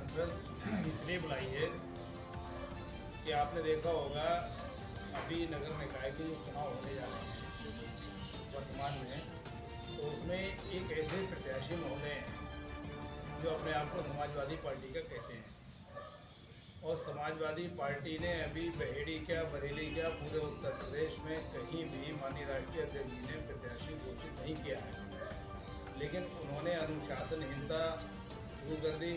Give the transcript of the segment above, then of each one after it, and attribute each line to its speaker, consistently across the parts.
Speaker 1: Conference इसलिए बुलाई है कि आपने देखा होगा अभी नगर निकाय के जो चुनाव होने जा रहे हैं वर्तमान में, तो उसमें एक ऐसे प्रत्याशी महोदय हैं जो अपने आप को समाजवादी पार्टी का कहते हैं, और समाजवादी पार्टी ने अभी बहेड़ी क्या बरेली क्या पूरे उत्तर प्रदेश में कहीं भी माननीय राष्ट्रीय अध्यक्ष जी ने प्रत्याशी घोषित नहीं किया है, लेकिन उन्होंने अनुशासनहीनता शुरू कर दी।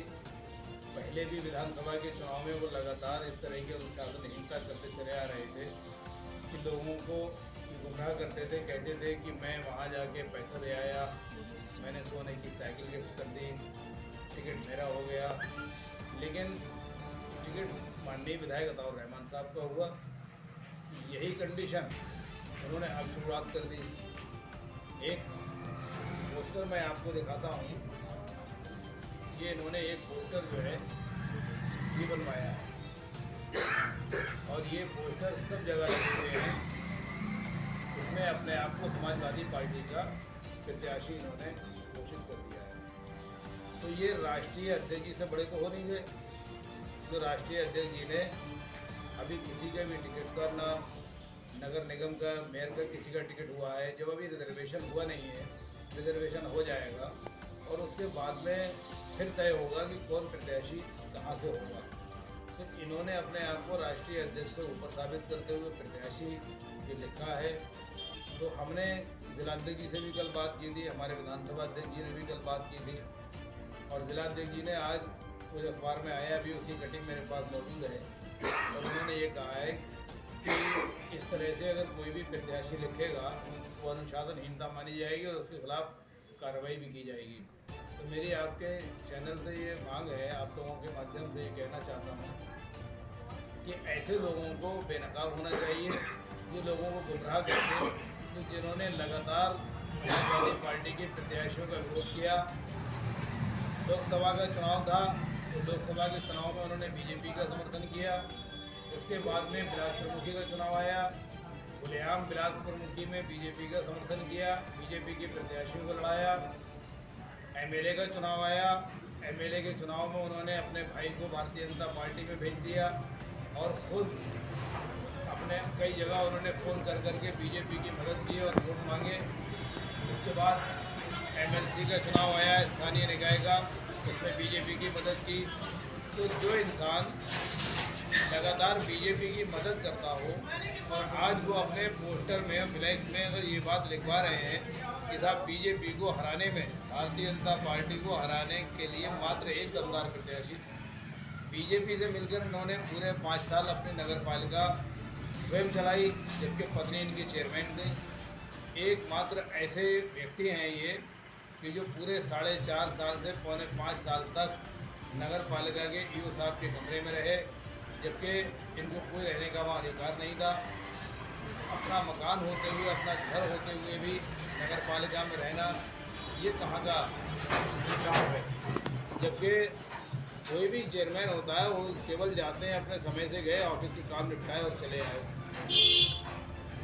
Speaker 1: पहले भी विधानसभा के चुनाव में वो लगातार इस तरह की अनुशासनहीनता करते चले आ रहे थे कि लोगों को गुमराह करते थे, कहते थे कि मैं वहाँ जाके पैसा दे आया, मैंने सोने की साइकिल गिफ्ट कर दी, टिकट मेरा हो गया। लेकिन टिकट माननीय विधायक अताउर रहमान साहब का हुआ, यही कंडीशन उन्होंने अब शुरुआत कर दी। एक पोस्टर मैं आपको दिखाता हूँ, ये इन्होंने एक पोस्टर जो है ये बनवाया है और ये पोस्टर सब जगह लगे हुए हैं। इसमें अपने आप को समाजवादी पार्टी का प्रत्याशी इन्होंने घोषित कर दिया है। तो ये राष्ट्रीय अध्यक्ष जी से बड़े तो हो नहीं गए। जो राष्ट्रीय अध्यक्ष जी ने अभी किसी का भी टिकट का ना नगर निगम का मेयर का किसी का टिकट हुआ है, जब अभी रिजर्वेशन हुआ नहीं है, रिजर्वेशन हो जाएगा और उसके बाद में फिर तय होगा कि कौन प्रत्याशी कहाँ से होगा। तो इन्होंने अपने आप को राष्ट्रीय अध्यक्ष से ऊपर साबित करते हुए प्रत्याशी ये लिखा है। तो हमने जिलाध्यक्ष जी से भी कल बात की थी, हमारे विधानसभा अध्यक्ष जी ने भी कल बात की थी, और जिलाध्यक्ष जी ने आज कुछ अखबार में आया, अभी उसकी कटिंग मेरे पास मौजूद है, और उन्होंने ये कहा है कि इस तरह से अगर कोई भी प्रत्याशी लिखेगा वो अनुशासनहीनता मानी जाएगी और उसके खिलाफ कार्रवाई भी की जाएगी। तो मेरी आपके चैनल से ये मांग है, आप लोगों के माध्यम से ये कहना चाहता हूँ कि ऐसे लोगों को बेनकाब होना चाहिए, जो लोगों को गुमराह करते हैं, तो जिन्होंने लगातार समाजवादी पार्टी के प्रत्याशियों का विरोध किया। लोकसभा का चुनाव था, तो लोकसभा के चुनाव में उन्होंने बीजेपी का समर्थन किया। उसके बाद में बिलासपुर मुखी का चुनाव आया, खुलेआम बिलासपुर मुखी में बीजेपी का समर्थन किया, बीजेपी के प्रत्याशियों को लड़ाया। एमएलए का चुनाव आया, एमएलए के चुनाव में उन्होंने अपने भाई को भारतीय जनता पार्टी में भेज दिया और खुद अपने कई जगह उन्होंने फ़ोन कर करके बीजेपी की मदद की और वोट मांगे। उसके बाद एमएलसी का चुनाव आया, स्थानीय निकाय का, उसमें बीजेपी की मदद की। तो जो इंसान लगातार बीजेपी की मदद करता हो और आज वो अपने पोस्टर में फ्लैक्स में अगर ये बात लिखवा रहे हैं कि साहब बीजेपी को हराने में, भारतीय जनता पार्टी को हराने के लिए मात्र एक दमदार प्रत्याशी, बीजेपी से मिलकर इन्होंने पूरे 5 साल अपनी नगर पालिका स्वयं चलाई, जबकि पत्नी इनकी चेयरमैन थी। एकमात्र ऐसे व्यक्ति हैं ये कि जो पूरे 4.5 साल से पौने 5 साल तक नगर पालिका के ईओ साहब के कमरे में रहे, जबकि इनको कोई रहने का वहाँ अधिकार नहीं था। अपना मकान होते हुए, अपना घर होते हुए भी नगर पालिका में रहना, ये कहाँ का इंसाफ है। जबकि कोई भी चेयरमैन होता है वो केवल जाते हैं, अपने समय से गए, ऑफिस के काम निपटाए और चले आए।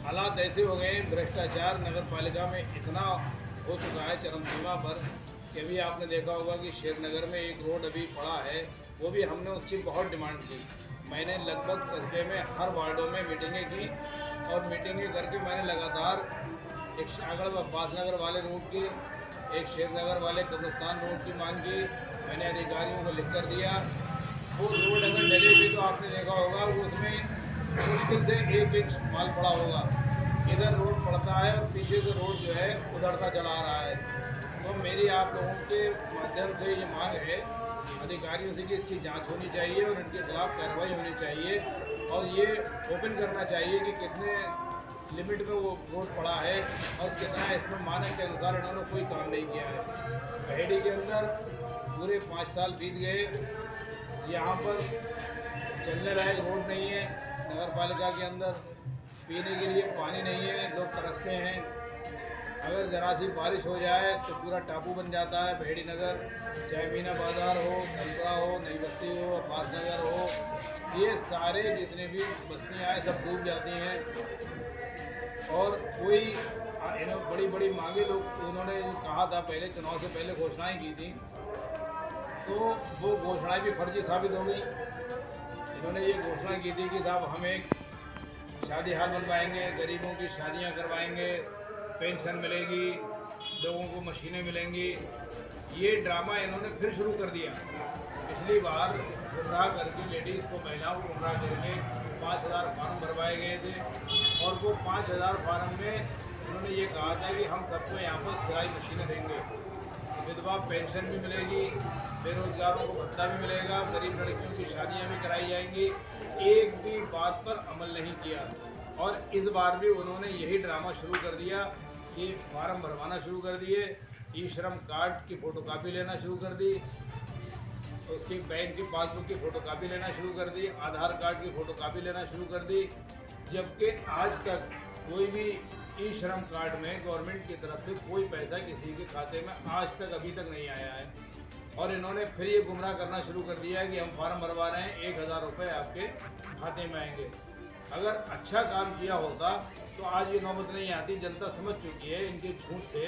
Speaker 1: हालात ऐसे हो गए, भ्रष्टाचार नगर पालिका में इतना हो चुका है चरम सीमा पर कि अभी आपने देखा होगा कि शेरनगर में एक रोड अभी पड़ा है, वो भी हमने उसकी बहुत डिमांड की। मैंने लगभग कस्बे में हर वार्डों में मीटिंगें की और मीटिंगें करके मैंने लगातार एक शागड़ अब्बास नगर वाले रूट की, एक शेरनगर वाले कब्रिस्तान रोड की मांग की। मैंने अधिकारियों को लिख कर दिया। वो रोड अगर डले भी तो आपने देखा होगा वो उसमें मुश्किल से एक माल पड़ा होगा। इधर रोड पड़ता है और पीछे से रोड जो है उधड़ता चला रहा है। तो मेरी आप लोगों के माध्यम से ये मांग है अधिकारियों से कि इसकी जांच होनी चाहिए और इनके खिलाफ कार्रवाई होनी चाहिए, और ये ओपन करना चाहिए कि कितने लिमिट में वो रोड पड़ा है और कितना इसमें मानक के अनुसार इन्होंने कोई काम नहीं किया है। बहेड़ी के अंदर पूरे 5 साल बीत गए, यहाँ पर चलने लायक रोड नहीं है, नगर पालिका के अंदर पीने के लिए पानी नहीं है, लोग तरसते हैं। अगर ज़रा सी बारिश हो जाए तो पूरा टापू बन जाता है बहेड़ी नगर, चाहे मीना बाज़ार हो, कलपड़ा हो, नई बस्ती हो, अब्बास नगर हो, ये सारे जितने भी बस्तियाँ हैं सब डूब जाती हैं। और कोई बड़ी बड़ी मांगे लोग उन्होंने कहा था, पहले चुनाव से पहले घोषणाएं की थी तो वो घोषणा भी फर्जी साबित हो गई। इन्होंने ये घोषणा की थी कि साहब हम एक शादी हाल बनवाएंगे, गरीबों की शादियां करवाएंगे, पेंशन मिलेगी, लोगों को मशीनें मिलेंगी। ये ड्रामा इन्होंने फिर शुरू कर दिया। पिछली बार गुमराह करके लेडीज़ को, महिलाओं को गुमराह करके 5,000 फार्म भरवाए गए थे और वो 5,000 फार्म में उन्होंने ये कहा था कि हम सबको यहाँ पर सिलाई मशीनें देंगे, विधवा पेंशन भी मिलेगी, बेरोजगारों को भत्ता भी मिलेगा, गरीब लड़कियों की शादियाँ भी कराई जाएंगी। एक भी बात पर अमल नहीं किया और इस बार भी उन्होंने यही ड्रामा शुरू कर दिया कि फार्म भरवाना शुरू कर दिए, ई श्रम कार्ड की फ़ोटोकॉपी लेना शुरू कर दी, उसकी बैंक की पासबुक की फ़ोटोकॉपी लेना शुरू कर दी, आधार कार्ड की फ़ोटोकॉपी लेना शुरू कर दी। जबकि आज तक कोई भी ई श्रम कार्ड में गवर्नमेंट की तरफ से कोई पैसा किसी के खाते में आज तक अभी तक नहीं आया है। और इन्होंने फिर ये गुमराह करना शुरू कर दिया है कि हम फार्म भरवा रहे हैं, 1,000 रुपये आपके खाते में आएंगे। अगर अच्छा काम किया होता तो आज ये नौबत नहीं आती। जनता समझ चुकी है इनके झूठ से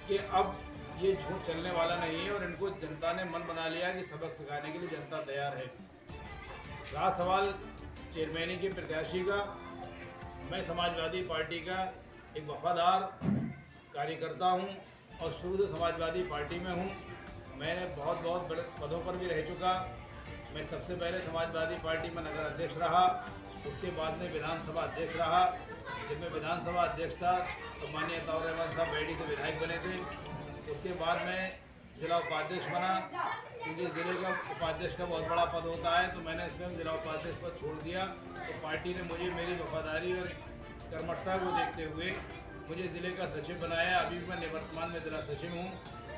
Speaker 1: कि अब ये झूठ चलने वाला नहीं है और इनको जनता ने मन बना लिया कि सबक सिखाने के लिए जनता तैयार है। रहा सवाल चेयरमैनी के प्रत्याशी का, मैं समाजवादी पार्टी का एक वफादार कार्यकर्ता हूं और शुरू से समाजवादी पार्टी में हूं। मैंने बहुत बड़े पदों पर भी रह चुका। मैं सबसे पहले समाजवादी पार्टी में नगर अध्यक्ष रहा, उसके बाद में विधानसभा अध्यक्ष रहा। जब मैं विधानसभा अध्यक्ष था तो माननीय ताऊर रहमान साहब बेडी से विधायक बने थे। उसके बाद मैं जिला उपाध्यक्ष बना, क्योंकि ज़िले का उपाध्यक्ष का बहुत बड़ा पद होता है, तो मैंने स्वयं जिला उपाध्यक्ष पद छोड़ दिया। तो पार्टी ने मुझे मेरी वफादारी और कर्मठता को देखते हुए मुझे ज़िले का सचिव बनाया। अभी मैं निवर्तमान में जिला सचिव हूँ,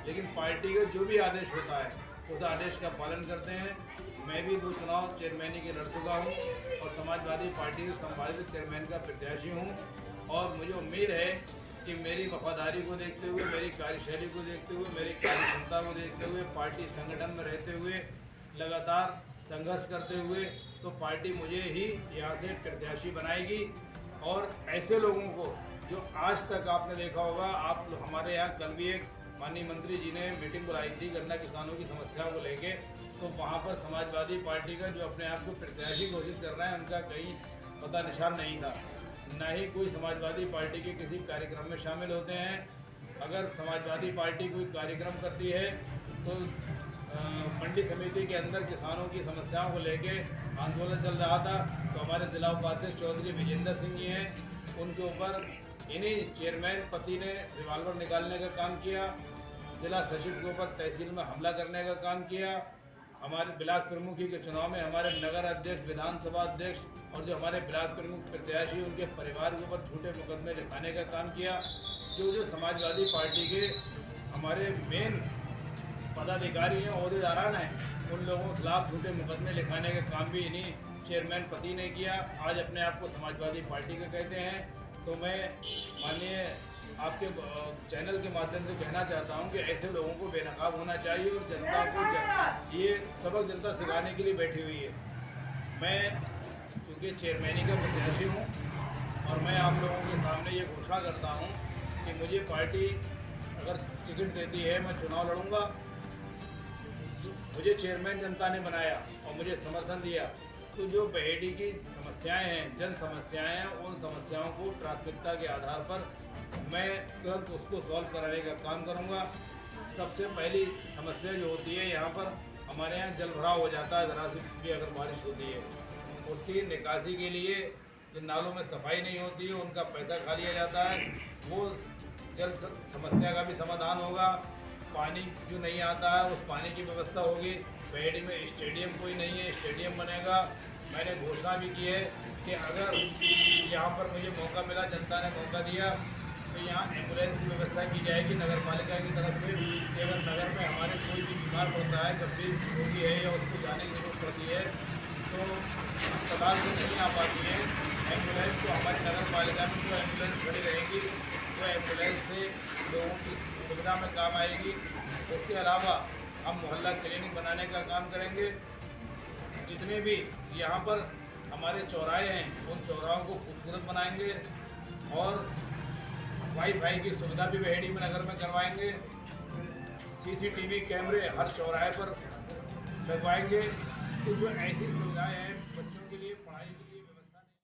Speaker 1: लेकिन पार्टी का जो भी आदेश होता है उस आदेश का पालन करते हैं। मैं भी 2 चुनाव चेयरमैनी के लड़ चुका हूँ और समाजवादी पार्टी से संभावित चेयरमैन का प्रत्याशी हूँ। और मुझे उम्मीद है कि मेरी वफादारी को देखते हुए, मेरी कार्यशैली को देखते हुए, मेरी कार्य क्षमता को देखते हुए, पार्टी संगठन में रहते हुए, लगातार संघर्ष करते हुए, तो पार्टी मुझे ही यहाँ से प्रत्याशी बनाएगी। और ऐसे लोगों को जो आज तक आपने देखा होगा, आप हमारे यहाँ कल भी एक माननीय मंत्री जी ने मीटिंग बुलाई थी गन्ना किसानों की समस्याओं को लेके, तो वहाँ पर समाजवादी पार्टी का जो अपने आप को प्रत्याशी घोषित कर रहे हैं उनका कहीं पता निशान नहीं था, ना ही कोई समाजवादी पार्टी के किसी कार्यक्रम में शामिल होते हैं। अगर समाजवादी पार्टी कोई कार्यक्रम करती है तो मंडी समिति के अंदर किसानों की समस्याओं को लेके आंदोलन चल रहा था, तो हमारे जिला उपाध्यक्ष चौधरी विजेंद्र सिंह जी हैं, उनके ऊपर इन्हीं चेयरमैन पति ने रिवाल्वर निकालने का काम किया, जिला सचिव के ऊपर तहसील में हमला करने का काम किया। हमारे ब्लॉक प्रमुखी के चुनाव में हमारे नगर अध्यक्ष, विधानसभा अध्यक्ष और जो हमारे ब्लॉक प्रमुख प्रत्याशी उनके परिवार के ऊपर झूठे मुकदमे लिखाने का काम किया। जो समाजवादी पार्टी के हमारे मेन पदाधिकारी हैं, अहदेदारान हैं, उन लोगों के खिलाफ झूठे मुकदमे लिखाने का काम भी इन्हीं चेयरमैन पति ने किया। आज अपने आप को समाजवादी पार्टी का कहते हैं। तो मैं माननीय आपके चैनल के माध्यम से कहना चाहता हूं कि ऐसे लोगों को बेनकाब होना चाहिए और जनता को ये सबक जनता सिखाने के लिए बैठी हुई है। मैं क्योंकि चेयरमैनी का प्रत्याशी हूं और मैं आप लोगों के सामने ये घोषणा करता हूं कि मुझे पार्टी अगर टिकट देती है, मैं चुनाव लड़ूंगा। मुझे चेयरमैन जनता ने बनाया और मुझे समर्थन दिया, तो जो बहेड़ी की समस्याएं हैं, जन समस्याएं हैं, उन समस्याओं को प्राथमिकता के आधार पर मैं तुरंत उसको सॉल्व कराने का काम करूंगा। सबसे पहली समस्या जो होती है, यहाँ पर हमारे यहाँ जल भराव हो जाता है, ज़रा सी भी अगर बारिश होती है, उसकी निकासी के लिए जिन नालों में सफाई नहीं होती है उनका पैसा खा लिया जाता है। वो जल समस्या का भी समाधान होगा। पानी जो नहीं आता है उस पानी की व्यवस्था होगी। बहेड़ी में स्टेडियम कोई नहीं है, स्टेडियम बनेगा। मैंने घोषणा भी की है कि अगर यहाँ पर मुझे मौका मिला, जनता ने मौका दिया, तो यहाँ एम्बुलेंस की व्यवस्था की जाएगी नगर पालिका की तरफ से। अगर नगर में हमारे कोई भी बीमार पड़ता है, गंभीर रोगी है या उसको जाने की जरूरत पड़ती है, तो अस्पताल से नहीं आ पाती है एम्बुलेंस, तो हमारी नगर पालिका में जो एम्बुलेंस खड़ी रहेगी वो एम्बुलेंस से लोगों की सुविधा में काम आएगी। उसके अलावा हम मोहल्ला क्लिनिक बनाने का काम करेंगे। जितने भी यहाँ पर हमारे चौराहे हैं उन चौराहों को खूबसूरत बनाएंगे और वाईफाई की सुविधा भी बहेड़ी में नगर में करवाएंगे। CCTV कैमरे हर चौराहे पर लगवाएंगे कि जो ऐसी सुविधाएं हैं